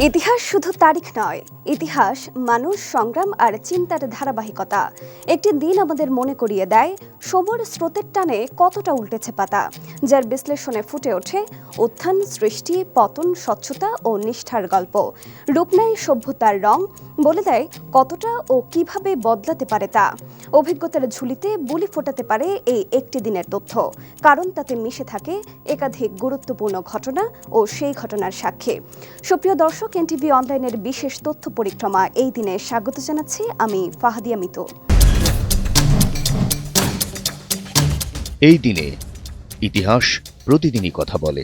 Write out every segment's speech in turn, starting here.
ইতিহাস শুধু তারিখ নয়, ইতিহাস মানুষ, সংগ্রাম আর চিন্তার ধারাবাহিকতা। একটি দিন আমাদের মনে করিয়ে দেয় সময়ের স্রোতের টানে কতটা উল্টেছে পাতা, যার বিশ্লেষণে ফুটে ওঠে উত্থান, সৃষ্টি, পতন, স্বচ্ছতা ও নিষ্ঠার গল্প। রূপ নেয় সভ্যতার রং, বলে দেয় কতটা ও কিভাবে বদলাতে পারে তা। অভিজ্ঞতার ঝুলিতে বুলি ফোটাতে পারে এই একটি দিনের তথ্য, কারণ তাতে মিশে থাকে একাধিক গুরুত্বপূর্ণ ঘটনা ও সেই ঘটনার সাক্ষী। সুপ্রিয় দর্শক, এনটিভি অনলাইনের বিশেষ তথ্য পরিক্রমা এই দিনে স্বাগত জানাচ্ছি আমি ফাহাদিয়া মিতু। এই দিনে ইতিহাস প্রতিদিনই কথা বলে।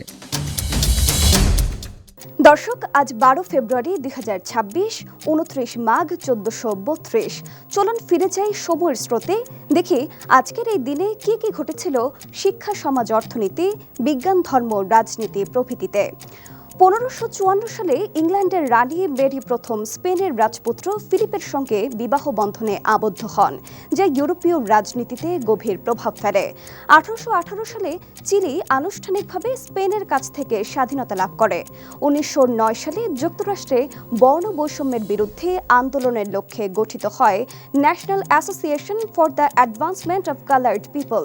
দর্শক, আজ 12 ফেব্রুয়ারি 2026, 29 মাঘ 1432। চলুন ফিরে যাই সময়ের স্রোতে, দেখি আজকের এই দিনে কি কি ঘটেছিল শিক্ষা, সমাজ, অর্থনীতি, বিজ্ঞান, ধর্ম, রাজনীতি প্রভৃতিতে। 1554 সালে ইংল্যান্ডের রানী মেরি প্রথম স্পেনের রাজপুত্র ফিলিপের সঙ্গে বিবাহ বন্ধনে আবদ্ধ হন, যা ইউরোপীয় রাজনীতিতে গভীর প্রভাব ফেলে। 1818 সালে চিলি আনুষ্ঠানিকভাবে স্পেনের কাছ থেকে স্বাধীনতা লাভ করে। 1909 সালে যুক্তরাষ্ট্রে বর্ণ বৈষম্যের বিরুদ্ধে আন্দোলনের লক্ষ্যে গঠিত হয় national association for the advancement of coloured people.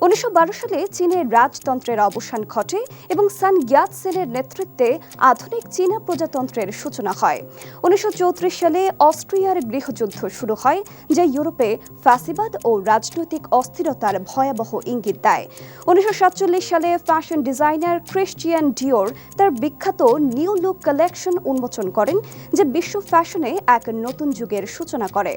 1912 সালে চীনের রাজতন্ত্রের অবসান ঘটে এবং সান ইয়াত-সেনের নেতৃত্বে আধুনিক চীনা প্রজাতন্ত্রের সূচনা হয়। 1934 সালে অস্ট্রিয়ার গৃহযুদ্ধ শুরু হয়, যা ইউরোপে ফ্যাসিবাদ ও রাজনৈতিক অস্থিরতার ভয়াবহ ইঙ্গিত দেয়। 1947 সালে ফ্যাশন ডিজাইনার ক্রিশ্চিয়ান ডিওর তার বিখ্যাত নিউ লুক কালেকশন উন্মোচন করেন, যা বিশ্ব ফ্যাশনে এক নতুন যুগের সূচনা করে।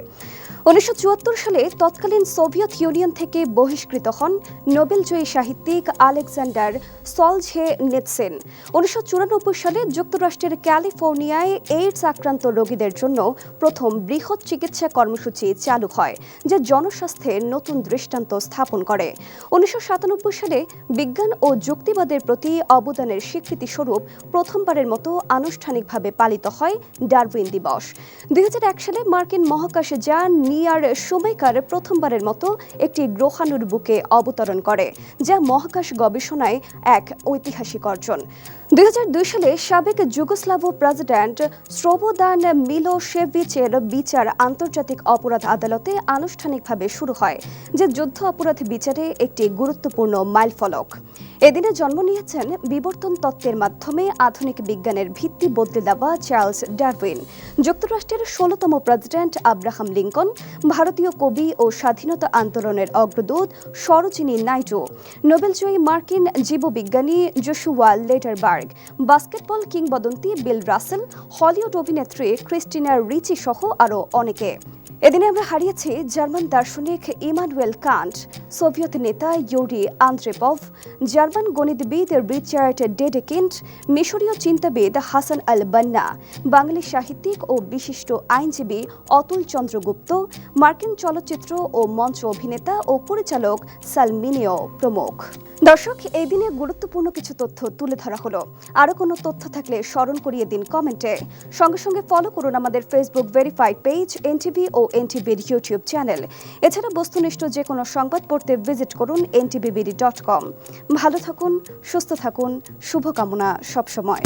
1974 সালে তৎকালীন সোভিয়েত ইউনিয়ন থেকে বহিষ্কৃত হন নোবেলজয়ী সাহিত্যিক আলেকজান্ডার সলঝেনিৎসিন। 1994 সালে যুক্তরাষ্ট্রের ক্যালিফোর্নিয়ায় এইডস আক্রান্ত রোগীদের জন্য প্রথম বৃহৎ চিকিৎসা কর্মসূচি চালু হয়, যা জনস্বাস্থ্যের নতুন দৃষ্টান্ত স্থাপন করে। 1997 সালে বিজ্ঞান ও যুক্তিবাদের প্রতি অবদানের স্বীকৃতিস্বরূপ প্রথমবারের মতো আনুষ্ঠানিকভাবে পালিত হয় ডারউইন দিবস। 2001 সালে মার্কিন মহাকাশযান নিয়ার শুমেকার প্রথমবারের মতো একটি গ্রহাণুর বুকে অবতরণ করে, যা মহাকাশ গবেষণায় এক ঐতিহাসিক অর্জন। 2002 সালে সাবেক যুগোস্লাভ প্রেসিডেন্ট স্লোবোদান মিলোশেভিচের বিচার আন্তর্জাতিক অপরাধ আদালতে আনুষ্ঠানিকভাবে শুরু হয়, যে যুদ্ধ অপরাধ বিচারে একটি গুরুত্বপূর্ণ মাইলফলক। এদিনে জন্ম নিয়েছেন বিবর্তন তত্ত্বের মাধ্যমে আধুনিক বিজ্ঞানের ভিত্তি বদলে দেওয়া চার্লস ডারউইন, যুক্তরাষ্ট্রের 16তম প্রেসিডেন্ট আব্রাহাম লিঙ্কন, ভারতীয় কবি ও স্বাধীনতা আন্দোলনের অগ্রদূত সরোজিনী নাইডু, নোবেলজয়ী মার্কিন জীববিজ্ঞানী জোশুয়া লেটারবার্গ, বাস্কেটবল কিংবদন্তি বিল রাসেল, হলিউড অভিনেত্রী ক্রিস্টিনা রিচি সহ আরও অনেকে। এদিনে আমরা হারিয়েছি জার্মান দার্শনিক ইমানুয়েল কান্ট, সোভিয়েত নেতা ইউরি আন্দ্রেপভ, জার্মান গণিতবিদ রিচার্ড ডেডেকিন্ড, মিশরীয় চিন্তাবিদ হাসান আল বান্না, বাঙালি সাহিত্যিক ও বিশিষ্ট আইনজীবী অতুল চন্দ্রগুপ্ত, মার্কিন চলচ্চিত্র ও মঞ্চ অভিনেতা ও পরিচালক সালমিনিও প্রমুখ। দর্শক, এই দিনে গুরুত্বপূর্ণ কিছু তথ্য তুলে ধরা হলো। আরও কোনো তথ্য থাকলে স্মরণ করিয়ে দিন কমেন্টে। সঙ্গে সঙ্গে ফলো করুন আমাদের ফেসবুক ভেরিফাইড পেজ এনটিভি ও এনটিভির ইউটিউব চ্যানেল। এছাড়া বস্তুনিষ্ঠ যে কোনো সংবাদ পড়তে ভিজিট করুন ntvbd.com। ভালো থাকুন, সুস্থ থাকুন, শুভকামনা সবসময়।